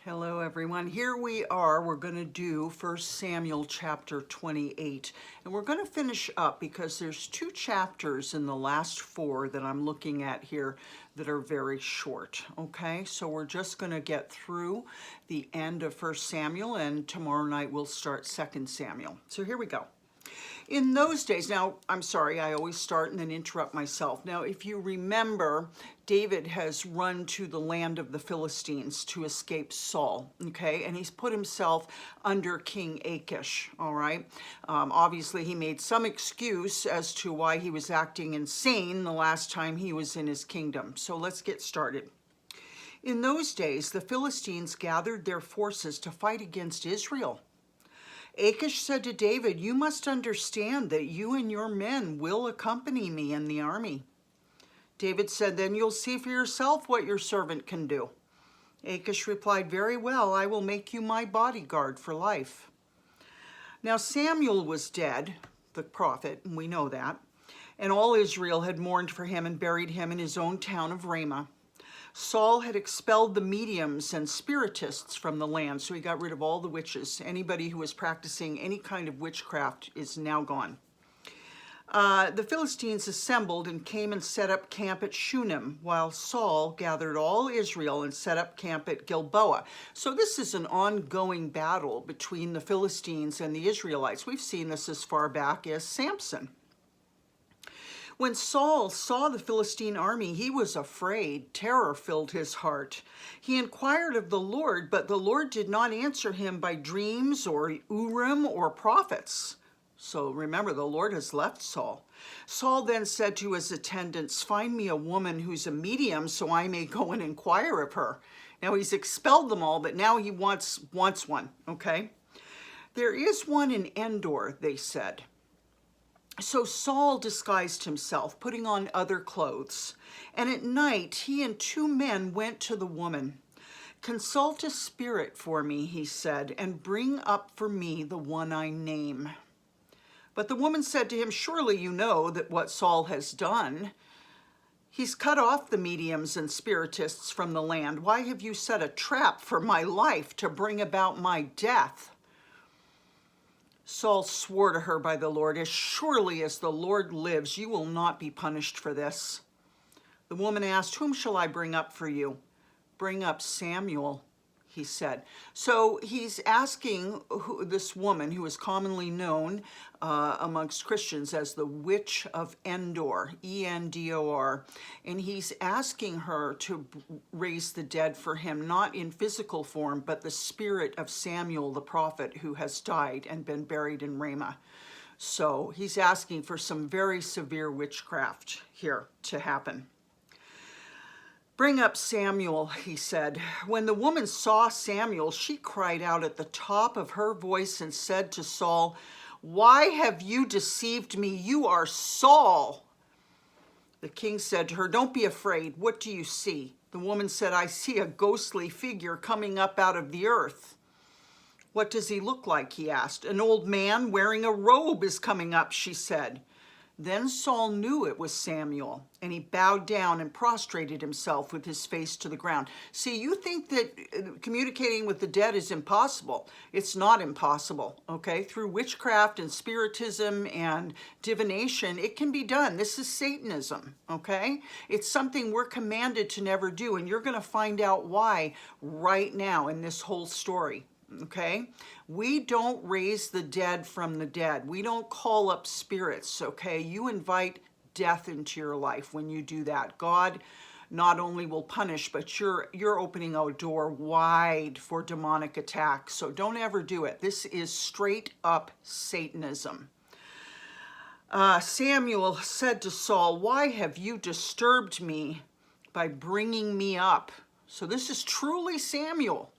Hello everyone. Here we are. We're going to do 1 Samuel chapter 28. And we're going to finish up because there's two chapters in the last four that I'm looking at here that are very short. Okay, so we're just going to get through the end of 1 Samuel, and tomorrow night we'll start 2 Samuel. So here we go. In those days, now I'm sorry, I always start and then interrupt myself. Now, if you remember, David has run to the land of the Philistines to escape Saul, okay? And he's put himself under King Achish, all right? Obviously, he made some excuse as to why he was acting insane the last time he was in his kingdom. So let's get started. In those days, the Philistines gathered their forces to fight against Israel. Achish said to David, "You must understand that you and your men will accompany me in the army." David said, "Then you'll see for yourself what your servant can do." Achish replied, "Very well, I will make you my bodyguard for life." Now Samuel was dead, the prophet, and we know that, and all Israel had mourned for him and buried him in his own town of Ramah. Saul had expelled the mediums and spiritists from the land, so he got rid of all the witches. Anybody who was practicing any kind of witchcraft is now gone. The Philistines assembled and came and set up camp at Shunem, while Saul gathered all Israel and set up camp at Gilboa. So this is an ongoing battle between the Philistines and the Israelites. We've seen this as far back as Samson. When Saul saw the Philistine army, he was afraid. Terror filled his heart. He inquired of the Lord, but the Lord did not answer him by dreams or Urim or prophets. So remember, the Lord has left Saul. Saul then said to his attendants, "Find me a woman who's a medium so I may go and inquire of her." Now he's expelled them all, but now he wants one, okay? "There is one in Endor," they said. So Saul disguised himself, putting on other clothes, and at night he and two men went to the woman. "Consult a spirit for me," he said, "and bring up for me the one I name." But the woman said to him, "Surely you know that what Saul has done. He's cut off the mediums and spiritists from the land. Why have you set a trap for my life to bring about my death?" Saul swore to her by the Lord, "As surely as the Lord lives, you will not be punished for this." The woman asked, "Whom shall I bring up for you?" "Bring up Samuel," he said. So he's asking this woman, who is commonly known amongst Christians as the Witch of Endor, Endor, and he's asking her to raise the dead for him, not in physical form, but the spirit of Samuel the prophet who has died and been buried in Ramah. So he's asking for some very severe witchcraft here to happen. "Bring up Samuel," he said. When the woman saw Samuel, she cried out at the top of her voice and said to Saul, "Why have you deceived me? You are Saul." The king said to her, "Don't be afraid. What do you see?" The woman said, "I see a ghostly figure coming up out of the earth." "What does he look like?" he asked. "An old man wearing a robe is coming up," she said. Then Saul knew it was Samuel, and he bowed down and prostrated himself with his face to the ground. See, you think that communicating with the dead is impossible. It's not impossible, okay? Through witchcraft and spiritism and divination, it can be done. This is Satanism, okay? It's something we're commanded to never do, and you're going to find out why right now in this whole story. Okay, we don't raise the dead from the dead. We don't call up spirits. Okay, you invite death into your life when you do that. God not only will punish, but you're opening a door wide for demonic attack. So don't ever do it. This is straight up Satanism. Samuel said to Saul, "Why have you disturbed me by bringing me up?" So this is truly Samuel.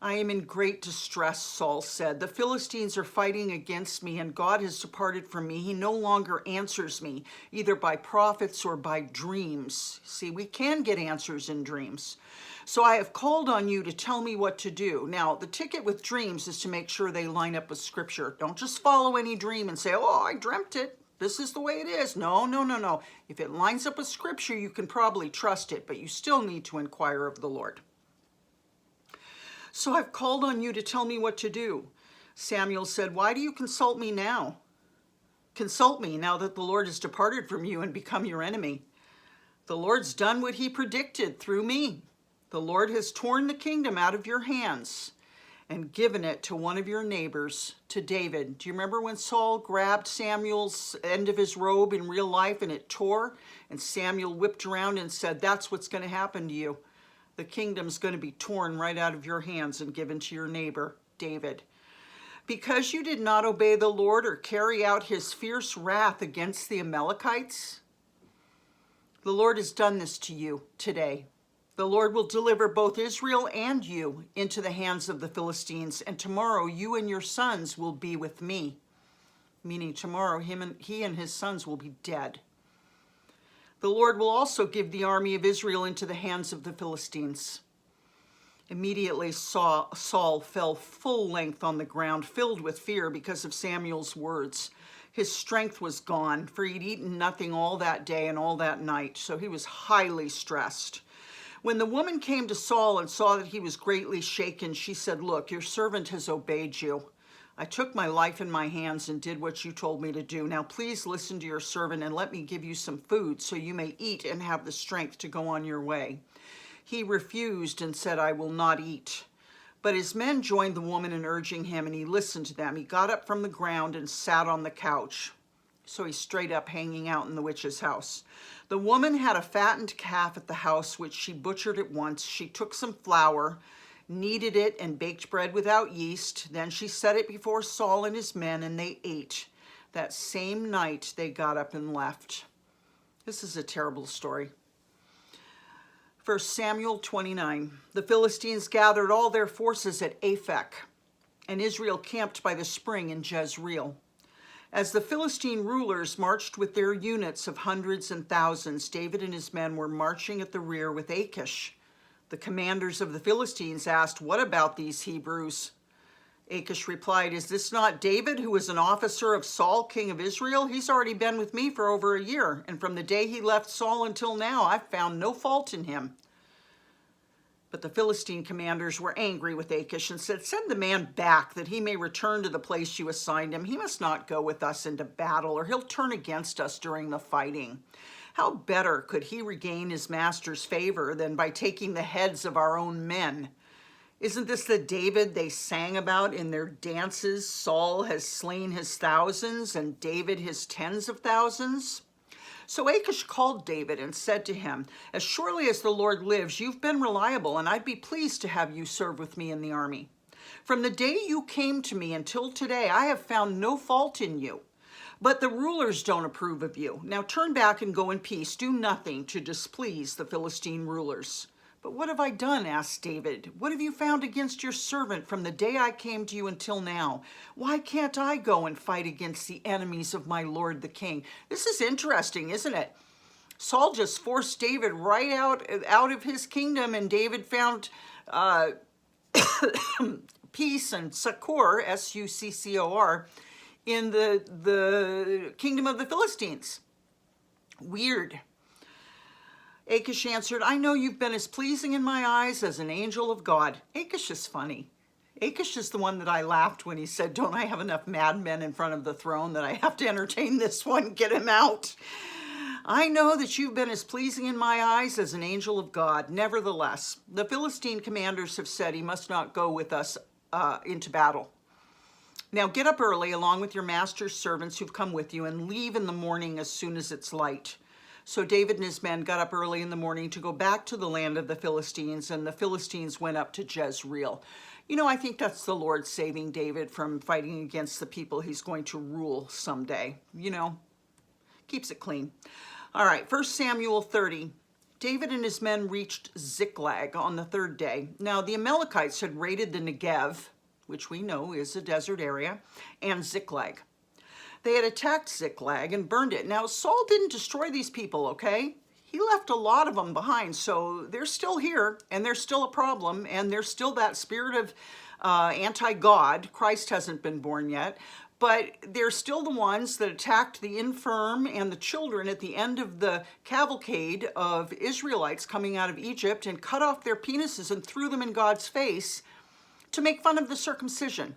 "I am in great distress," Saul said. "The Philistines are fighting against me, and God has departed from me. He no longer answers me, either by prophets or by dreams." See, we can get answers in dreams. "So I have called on you to tell me what to do." Now, the ticket with dreams is to make sure they line up with Scripture. Don't just follow any dream and say, "Oh, I dreamt it. This is the way it is." No, no, no, no. If it lines up with Scripture, you can probably trust it, but you still need to inquire of the Lord. So I've called on you to tell me what to do. Samuel said, why do you consult me now? Consult me now that the Lord has departed from you and become your enemy. The Lord's done what he predicted through me. The Lord has torn the kingdom out of your hands and given it to one of your neighbors, to David. Do you remember when Saul grabbed Samuel's end of his robe in real life and it tore? And Samuel whipped around and said, that's what's going to happen to you. The kingdom's going to be torn right out of your hands and given to your neighbor, David. Because you did not obey the Lord or carry out his fierce wrath against the Amalekites, the Lord has done this to you today. The Lord will deliver both Israel and you into the hands of the Philistines, and tomorrow you and your sons will be with me. Meaning tomorrow he and his sons will be dead. The Lord will also give the army of Israel into the hands of the Philistines. Immediately Saul fell full length on the ground, filled with fear because of Samuel's words. His strength was gone, for he'd eaten nothing all that day and all that night, so he was highly stressed. When the woman came to Saul and saw that he was greatly shaken, she said, look, your servant has obeyed you. I took my life in my hands and did what you told me to do. Now please listen to your servant and let me give you some food so you may eat and have the strength to go on your way. He refused and said, I will not eat. But his men joined the woman in urging him, and he listened to them. He got up from the ground and sat on the couch. So he's straight up hanging out in the witch's house. The woman had a fattened calf at the house, which she butchered at once. She took some flour, kneaded it, and baked bread without yeast. Then she set it before Saul and his men, and they ate. That same night they got up and left. This is a terrible story. 1 Samuel 29. The Philistines gathered all their forces at Aphek, and Israel camped by the spring in Jezreel. As the Philistine rulers marched with their units of hundreds and thousands, David and his men were marching at the rear with Achish. The commanders of the Philistines asked, what about these Hebrews? Achish replied, is this not David, who is an officer of Saul, king of Israel? He's already been with me for over a year, and from the day he left Saul until now, I've found no fault in him. But the Philistine commanders were angry with Achish and said, send the man back that he may return to the place you assigned him. He must not go with us into battle, or he'll turn against us during the fighting. How better could he regain his master's favor than by taking the heads of our own men? Isn't this the David they sang about in their dances? Saul has slain his thousands and David his tens of thousands. So Achish called David and said to him, as surely as the Lord lives, you've been reliable, and I'd be pleased to have you serve with me in the army. From the day you came to me until today, I have found no fault in you. But the rulers don't approve of you. Now turn back and go in peace. Do nothing to displease the Philistine rulers. But what have I done? Asked David. What have you found against your servant from the day I came to you until now? Why can't I go and fight against the enemies of my lord the king? This is interesting, isn't it? Saul just forced David right out of his kingdom, and David found peace and succor, S-U-C-C-O-R, in the kingdom of the Philistines. Weird. Achish answered, I know you've been as pleasing in my eyes as an angel of God. Achish is funny. Achish is the one that I laughed when he said, don't I have enough madmen in front of the throne that I have to entertain this one? Get him out. I know that you've been as pleasing in my eyes as an angel of God. Nevertheless, the Philistine commanders have said he must not go with us into battle. Now get up early along with your master's servants who've come with you, and leave in the morning as soon as it's light. So David and his men got up early in the morning to go back to the land of the Philistines, and the Philistines went up to Jezreel. You know, I think that's the Lord saving David from fighting against the people he's going to rule someday. You know, keeps it clean. All right, 1 Samuel 30. David and his men reached Ziklag on the third day. Now, the Amalekites had raided the Negev, which we know is a desert area, and Ziklag. They had attacked Ziklag and burned it. Now, Saul didn't destroy these people, okay? He left a lot of them behind, so they're still here, and they're still a problem, and there's still that spirit of anti-God. Christ hasn't been born yet, but they're still the ones that attacked the infirm and the children at the end of the cavalcade of Israelites coming out of Egypt and cut off their penises and threw them in God's face. to make fun of the circumcision.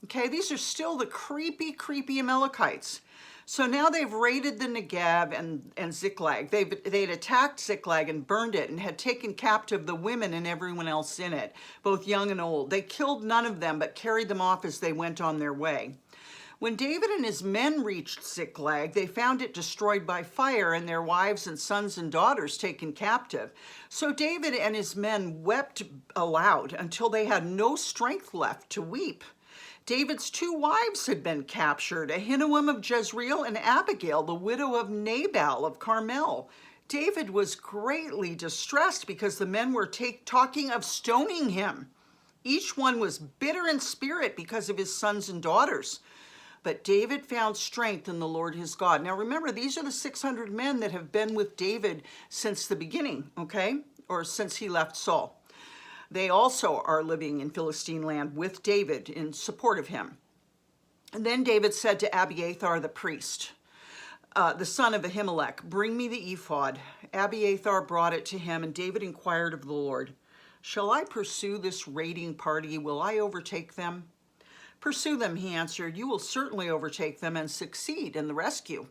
Okay, these are still the creepy, creepy Amalekites. So now they've raided the Negev and Ziklag. They'd attacked Ziklag and burned it and had taken captive the women and everyone else in it, both young and old. They killed none of them, but carried them off as they went on their way. When David and his men reached Ziklag, they found it destroyed by fire and their wives and sons and daughters taken captive. So David and his men wept aloud until they had no strength left to weep. David's 2 wives had been captured, Ahinoam of Jezreel and Abigail, the widow of Nabal of Carmel. David was greatly distressed because the men were talking of stoning him. Each one was bitter in spirit because of his sons and daughters. But David found strength in the Lord his God. Now remember, these are the 600 men that have been with David since the beginning, okay? Or since he left Saul. They also are living in Philistine land with David in support of him. And then David said to Abiathar the priest, the son of Ahimelech, bring me the ephod. Abiathar brought it to him, and David inquired of the Lord, shall I pursue this raiding party? Will I overtake them? Pursue them, he answered. You will certainly overtake them and succeed in the rescue.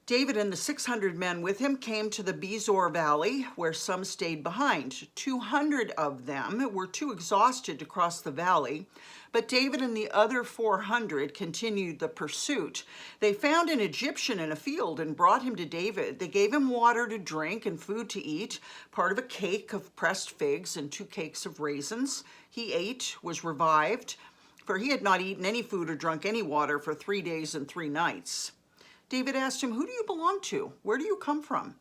David and the 600 men with him came to the Bezor Valley, where some stayed behind. 200 of them were too exhausted to cross the valley, but David and the other 400 continued the pursuit. They found an Egyptian in a field and brought him to David. They gave him water to drink and food to eat, part of a cake of pressed figs and 2 cakes of raisins. He ate, was revived, for he had not eaten any food or drunk any water for 3 days and 3 nights. David asked him, who do you belong to? Where do you come from?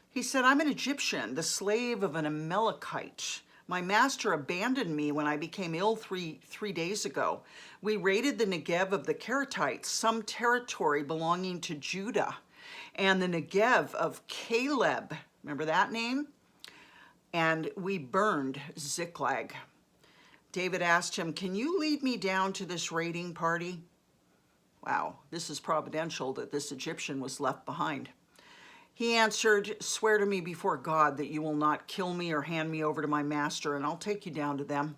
He said, I'm an Egyptian, the slave of an Amalekite. My master abandoned me when I became ill three days ago. We raided the Negev of the Keretites, some territory belonging to Judah, and the Negev of Caleb. Remember that name? And we burned Ziklag. David asked him, can you lead me down to this raiding party? Wow, this is providential that this Egyptian was left behind. He answered, swear to me before God that you will not kill me or hand me over to my master, and I'll take you down to them.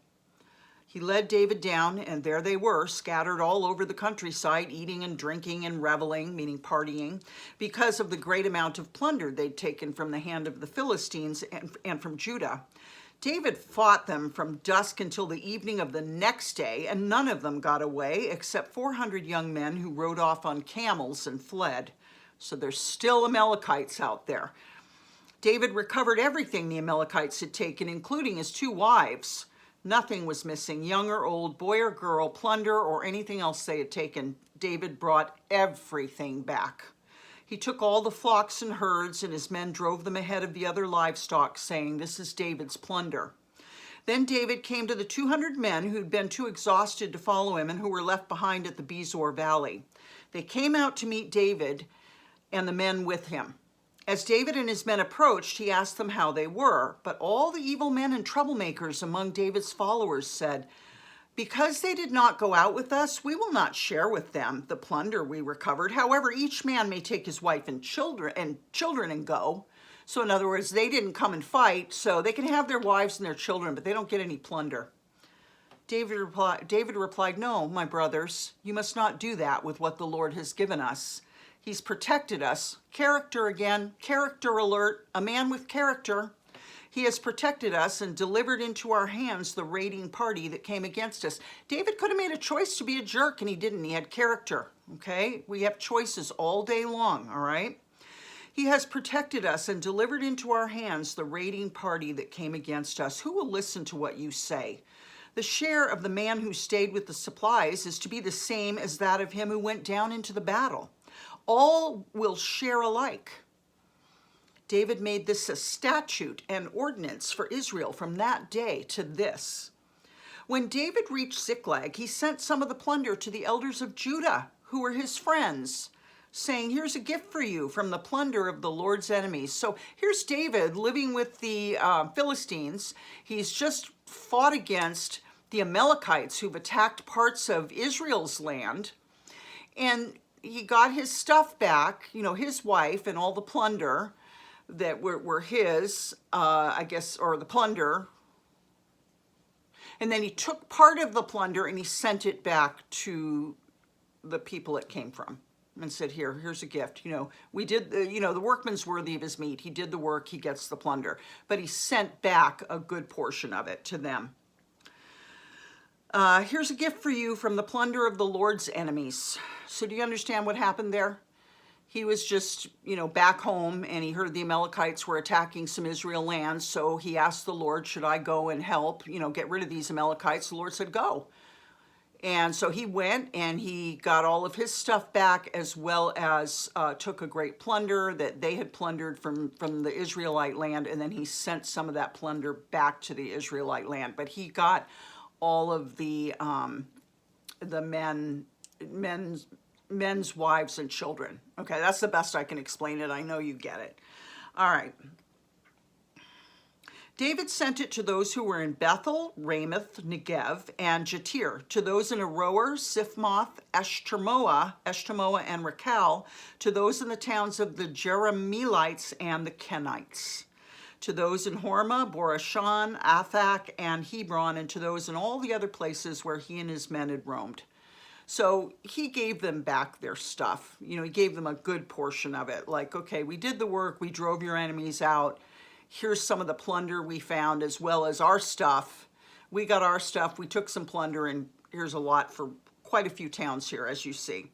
He led David down, and there they were, scattered all over the countryside, eating and drinking and reveling, meaning partying, because of the great amount of plunder they'd taken from the hand of the Philistines and from Judah. David fought them from dusk until the evening of the next day, and none of them got away except 400 young men who rode off on camels and fled. So there's still Amalekites out there. David recovered everything the Amalekites had taken, including his 2 wives. Nothing was missing, young or old, boy or girl, plunder, or anything else they had taken. David brought everything back. He took all the flocks and herds, and his men drove them ahead of the other livestock, saying, this is David's plunder. Then David came to the 200 men who'd been too exhausted to follow him and who were left behind at the Bezor Valley. They came out to meet David and the men with him. As David and his men approached, he asked them how they were, but all the evil men and troublemakers among David's followers said, because they did not go out with us, we will not share with them the plunder we recovered. However, each man may take his wife and children and go. So in other words, they didn't come and fight, so they can have their wives and their children, but they don't get any plunder. David replied, no, my brothers, you must not do that with what the Lord has given us. He's protected us. Character again, character alert, a man with character. He has protected us and delivered into our hands the raiding party that came against us. David could have made a choice to be a jerk, and he didn't. He had character, okay? We have choices all day long, all right? He has protected us and delivered into our hands the raiding party that came against us. Who will listen to what you say? The share of the man who stayed with the supplies is to be the same as that of him who went down into the battle. All will share alike. David made this a statute and ordinance for Israel from that day to this. When David reached Ziklag, he sent some of the plunder to the elders of Judah, who were his friends, saying, here's a gift for you from the plunder of the Lord's enemies. So here's David living with the Philistines. He's just fought against the Amalekites who've attacked parts of Israel's land. And he got his stuff back, you know, his wife and all the plunder that were his, I guess, or the plunder. And then he took part of the plunder and he sent it back to the people it came from and said, here's a gift. We did, the workman's worthy of his meat. He did the work, he gets the plunder. But he sent back a good portion of it to them. Here's a gift for you from the plunder of the Lord's enemies. So do you understand what happened there? He was just, back home, and he heard the Amalekites were attacking some Israel lands. So he asked the Lord, should I go and help, get rid of these Amalekites? The Lord said, go. And so he went and he got all of his stuff back, as well as took a great plunder that they had plundered from the Israelite land. And then he sent some of that plunder back to the Israelite land. But he got all of the men's wives and children. Okay, that's the best I can explain it. I know you get it. All right. David sent it to those who were in Bethel, Ramoth, Negev, and Jatir, to those in Aroer, Siphmoth, Eshtemoa, and Racal, to those in the towns of the Jerahmeelites and the Kenites, to those in Hormah, Borashan, Athak, and Hebron, and to those in all the other places where he and his men had roamed. So he gave them back their stuff. He gave them a good portion of it. Like, okay, we did the work, we drove your enemies out. Here's some of the plunder we found, as well as our stuff. We got our stuff, we took some plunder, and here's a lot for quite a few towns here, as you see.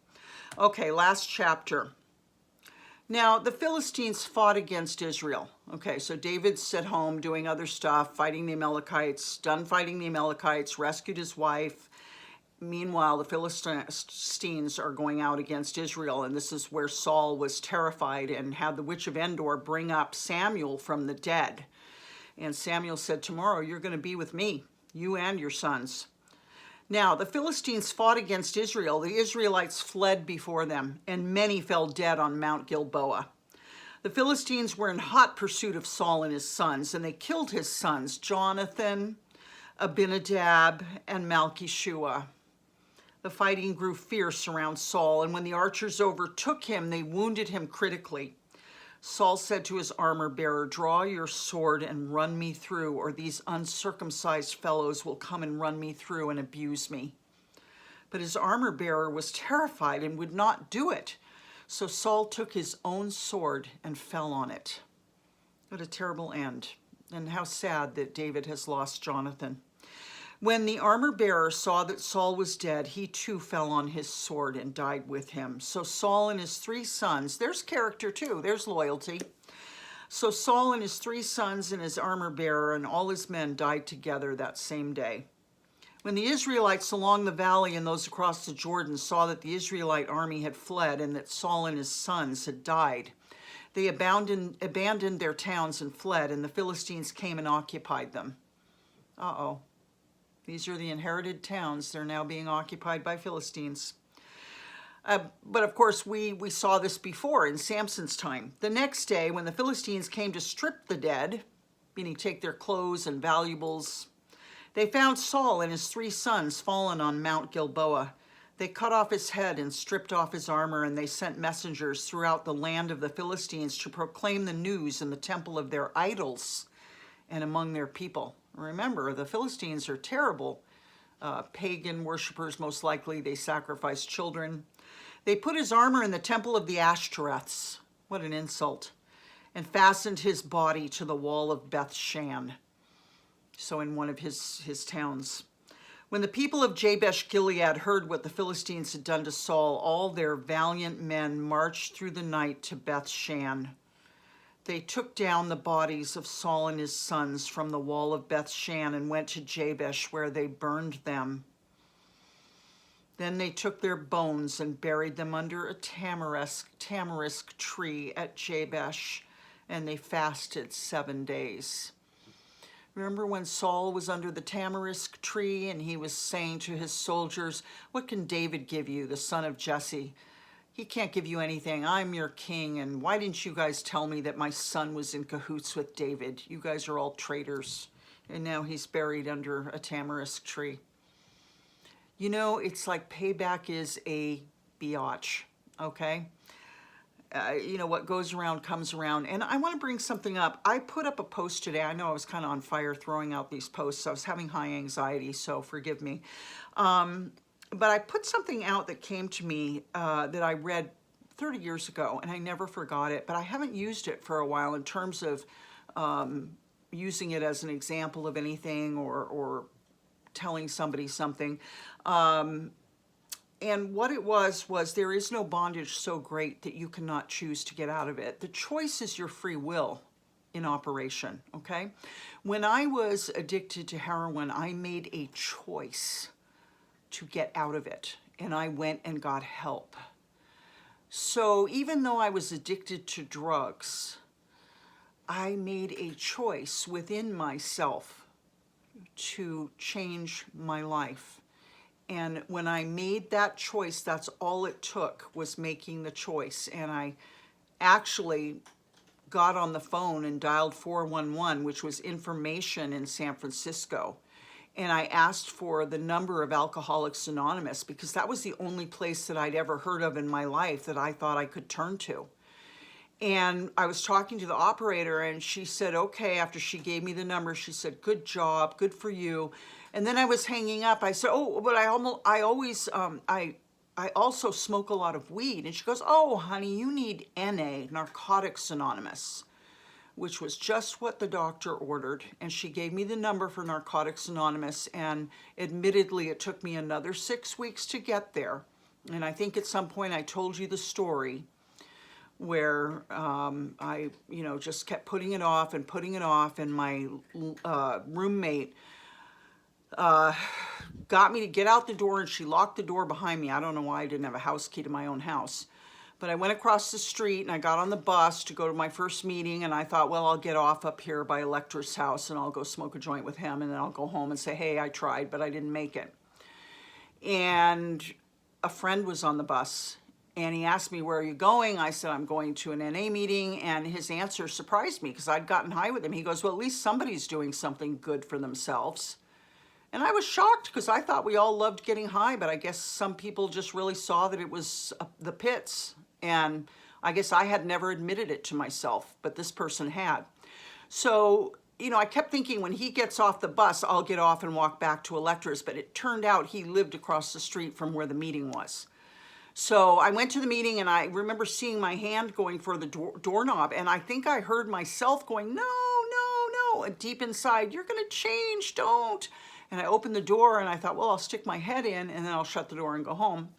Okay, last chapter. Now, the Philistines fought against Israel. Okay, so David's at home doing other stuff, fighting the Amalekites, done fighting the Amalekites, rescued his wife. Meanwhile, the Philistines are going out against Israel, and this is where Saul was terrified and had the witch of Endor bring up Samuel from the dead. And Samuel said, tomorrow you're going to be with me, you and your sons. Now, the Philistines fought against Israel. The Israelites fled before them, and many fell dead on Mount Gilboa. The Philistines were in hot pursuit of Saul and his sons, and they killed his sons, Jonathan, Abinadab, and Malchishua. The fighting grew fierce around Saul, and when the archers overtook him, they wounded him critically. Saul said to his armor-bearer, draw your sword and run me through, or these uncircumcised fellows will come and run me through and abuse me. But his armor-bearer was terrified and would not do it. So Saul took his own sword and fell on it. What a terrible end, and how sad that David has lost Jonathan. When the armor-bearer saw that Saul was dead, he too fell on his sword and died with him. So Saul and his 3 sons, there's character too, there's loyalty. So Saul and his 3 sons and his armor-bearer and all his men died together that same day. When the Israelites along the valley and those across the Jordan saw that the Israelite army had fled and that Saul and his sons had died, they abandoned their towns and fled, and the Philistines came and occupied them. Uh-oh. These are the inherited towns. They're now being occupied by Philistines. But of course, we saw this before in Samson's time. The next day, when the Philistines came to strip the dead, meaning take their clothes and valuables, they found Saul and his 3 sons fallen on Mount Gilboa. They cut off his head and stripped off his armor, and they sent messengers throughout the land of the Philistines to proclaim the news in the temple of their idols and among their people. Remember, the Philistines are terrible pagan worshipers, most likely. They sacrifice children. They put his armor in the temple of the Ashtoreths. What an insult. And fastened his body to the wall of Beth-shan. So in one of his towns. When the people of Jabesh Gilead heard what the Philistines had done to Saul, all their valiant men marched through the night to Beth-shan. They took down the bodies of Saul and his sons from the wall of Beth-shan and went to Jabesh, where they burned them. Then they took their bones and buried them under a tamarisk tree at Jabesh, and they fasted 7 days. Remember when Saul was under the tamarisk tree and he was saying to his soldiers, what can David give you, the son of Jesse? He can't give you anything. I'm your king, and why didn't you guys tell me that my son was in cahoots with David? You guys are all traitors. And now he's buried under a tamarisk tree. It's like payback is a biatch, okay? you know, what goes around comes around. And I want to bring something up. I put up a post today. I know I was kind of on fire throwing out these posts. I was having high anxiety, so forgive me. But I put something out that came to me that I read 30 years ago, and I never forgot it, but I haven't used it for a while in terms of using it as an example of anything or telling somebody something. And what it was there is no bondage so great that you cannot choose to get out of it. The choice is your free will in operation, okay? When I was addicted to heroin, I made a choice to get out of it, and I went and got help. So even though I was addicted to drugs, I made a choice within myself to change my life. And when I made that choice, that's all it took, was making the choice. And I actually got on the phone and dialed 411, which was information in San Francisco. And I asked for the number of Alcoholics Anonymous, because that was the only place that I'd ever heard of in my life that I thought I could turn to. And I was talking to the operator, and she said, okay, after she gave me the number, she said, good job, good for you. And then I was hanging up. I said, oh, but I also smoke a lot of weed. And she goes, oh, honey, you need NA, Narcotics Anonymous, which was just what the doctor ordered. And she gave me the number for Narcotics Anonymous. And admittedly, it took me another 6 weeks to get there. And I think at some point I told you the story where I, you know, just kept putting it off. And my roommate got me to get out the door, and she locked the door behind me. I don't know why I didn't have a house key to my own house. But I went across the street and I got on the bus to go to my first meeting, and I thought, well, I'll get off up here by Electra's house and I'll go smoke a joint with him, and then I'll go home and say, hey, I tried, but I didn't make it. And a friend was on the bus, and he asked me, where are you going? I said, I'm going to an NA meeting. And his answer surprised me, because I'd gotten high with him. He goes, well, at least somebody's doing something good for themselves. And I was shocked, because I thought we all loved getting high, but I guess some people just really saw that it was the pits. And I guess I had never admitted it to myself, but this person had. So, you know, I kept thinking, when he gets off the bus, I'll get off and walk back to Electra's, but it turned out he lived across the street from where the meeting was. So I went to the meeting, and I remember seeing my hand going for the doorknob, and I think I heard myself going, no, no, no, and deep inside, you're gonna change, don't. And I opened the door, and I thought, well, I'll stick my head in, and then I'll shut the door and go home.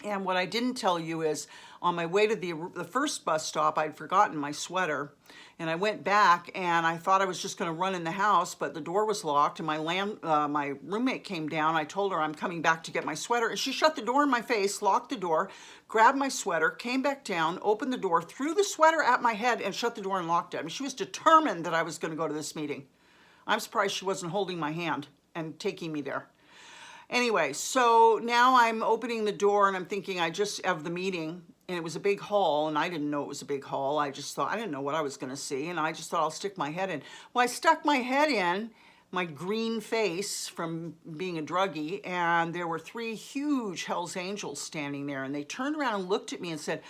And what I didn't tell you is, on my way to the first bus stop, I'd forgotten my sweater. And I went back, and I thought I was just going to run in the house, but the door was locked, and my roommate came down. I told her I'm coming back to get my sweater, and she shut the door in my face, locked the door, grabbed my sweater, came back down, opened the door, threw the sweater at my head, and shut the door and locked it. I mean, she was determined that I was going to go to this meeting. I'm surprised she wasn't holding my hand and taking me there. Anyway, so now I'm opening the door, and I'm thinking, I just have the meeting, and it was a big hall, and I didn't know it was a big hall. I just thought, I didn't know what I was going to see, and I just thought, I'll stick my head in. Well, I stuck my head in, my green face from being a druggie, and there were 3 huge Hell's Angels standing there, and they turned around and looked at me and said,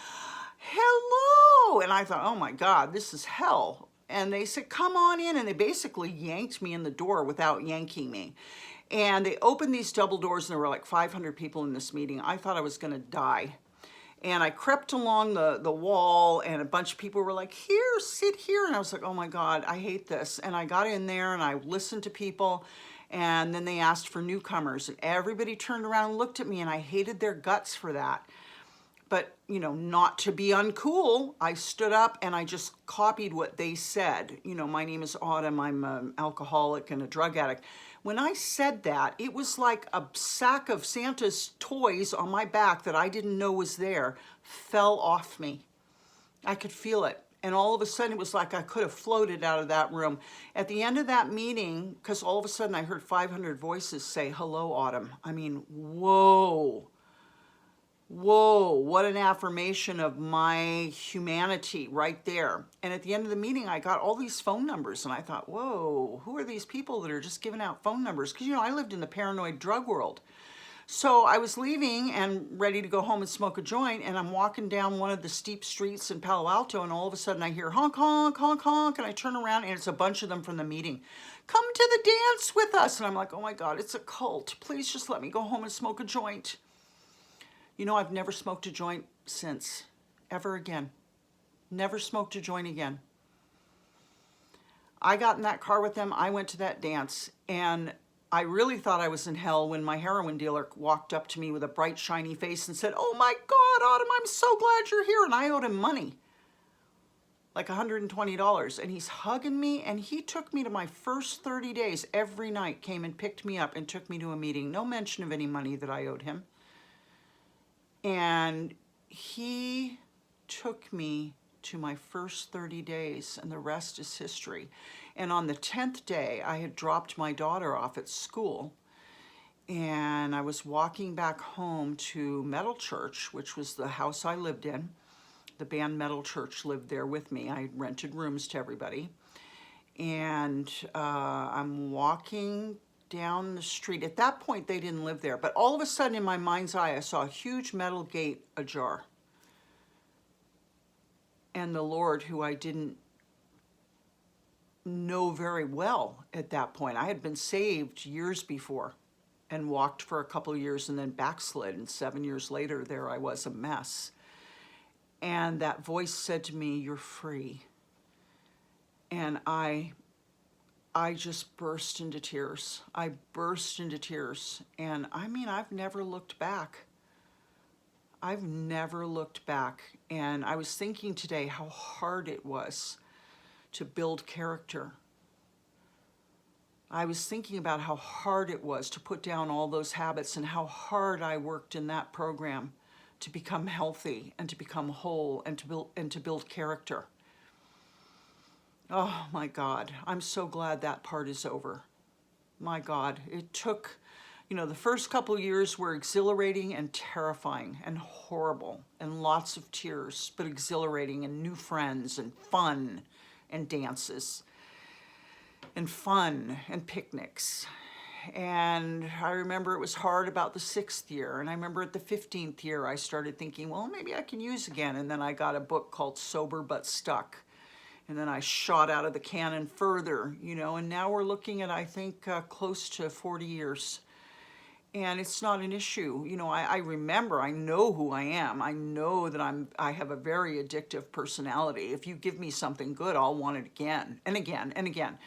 hello, and I thought, oh my God, this is hell. And they said, come on in, and they basically yanked me in the door without yanking me. And they opened these double doors, and there were like 500 people in this meeting. I thought I was going to die. And I crept along the wall, and a bunch of people were like, here, sit here. And I was like, oh my God, I hate this. And I got in there, and I listened to people, and then they asked for newcomers. And everybody turned around and looked at me, and I hated their guts for that. But, you know, not to be uncool, I stood up and I just copied what they said. You know, my name is Autumn, I'm an alcoholic and a drug addict. When I said that, it was like a sack of Santa's toys on my back that I didn't know was there fell off me. I could feel it. And all of a sudden, it was like I could have floated out of that room. At the end of that meeting, because all of a sudden I heard 500 voices say, hello, Autumn. I mean, whoa. Whoa, what an affirmation of my humanity right there. And at the end of the meeting, I got all these phone numbers, and I thought, whoa, who are these people that are just giving out phone numbers? Because, you know, I lived in the paranoid drug world. So I was leaving and ready to go home and smoke a joint, and I'm walking down one of the steep streets in Palo Alto, and all of a sudden I hear honk, honk, honk, honk, and I turn around, and it's a bunch of them from the meeting. Come to the dance with us. And I'm like, oh my God, it's a cult. Please just let me go home and smoke a joint. You know, I've never smoked a joint since, ever again. Never smoked a joint again. I got in that car with them. I went to that dance, and I really thought I was in hell when my heroin dealer walked up to me with a bright, shiny face and said, oh my God, Autumn, I'm so glad you're here. And I owed him money, like $120. And he's hugging me, and he took me to my first 30 days. Every night came and picked me up and took me to a meeting. No mention of any money that I owed him. And he took me to my first 30 days, and the rest is history. And on the 10th day, I had dropped my daughter off at school, and I was walking back home to Metal Church, which was the house I lived in. The band Metal Church lived there with me. I rented rooms to everybody. And I'm walking down the street. At that point, they didn't live there, but all of a sudden in my mind's eye, I saw a huge metal gate ajar. And the Lord, who I didn't know very well at that point, I had been saved years before and walked for a couple of years and then backslid. And 7 years later, there I was, a mess. And that voice said to me, you're free. And I just burst into tears. I burst into tears. And I mean, I've never looked back. I've never looked back. And I was thinking today how hard it was to build character. I was thinking about how hard it was to put down all those habits and how hard I worked in that program to become healthy and to become whole and to build character. Oh my God, I'm so glad that part is over. My God, it took, the first couple of years were exhilarating and terrifying and horrible and lots of tears, but exhilarating and new friends and fun and dances and fun and picnics. And I remember it was hard about the 6th year. And I remember at the 15th year, I started thinking, well, maybe I can use again. And then I got a book called Sober But Stuck. And then I shot out of the cannon further, and now we're looking at, I think, close to 40 years. And it's not an issue. I remember, I know who I am. I know that I have a very addictive personality. If you give me something good, I'll want it again and again and again.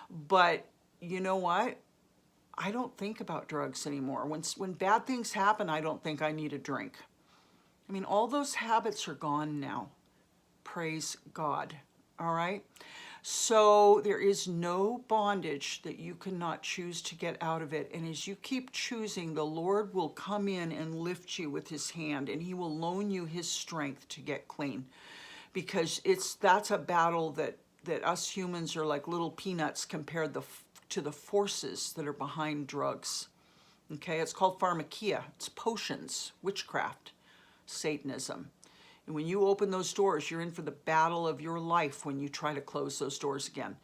But you know what? I don't think about drugs anymore. When bad things happen, I don't think I need a drink. I mean, all those habits are gone now. Praise God. All right? So there is no bondage that you cannot choose to get out of it. And as you keep choosing, the Lord will come in and lift you with his hand, and he will loan you his strength to get clean. Because that's a battle that us humans are like little peanuts compared to the forces that are behind drugs. Okay, it's called pharmakia. It's potions, witchcraft, Satanism. And when you open those doors, you're in for the battle of your life when you try to close those doors again.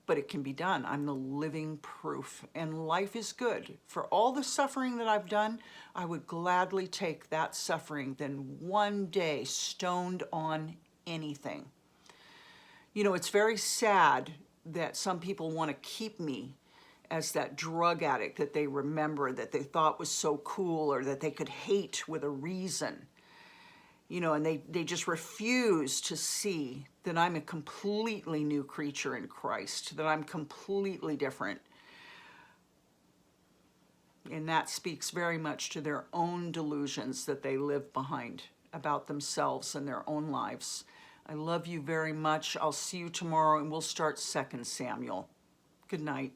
But it can be done. I'm the living proof. And life is good. For all the suffering that I've done, I would gladly take that suffering than one day stoned on anything. It's very sad that some people want to keep me as that drug addict that they remember, that they thought was so cool, or that they could hate with a reason. And they just refuse to see that I'm a completely new creature in Christ, that I'm completely different. And that speaks very much to their own delusions that they live behind about themselves and their own lives. I love you very much. I'll see you tomorrow, and we'll start 2 Samuel. Good night.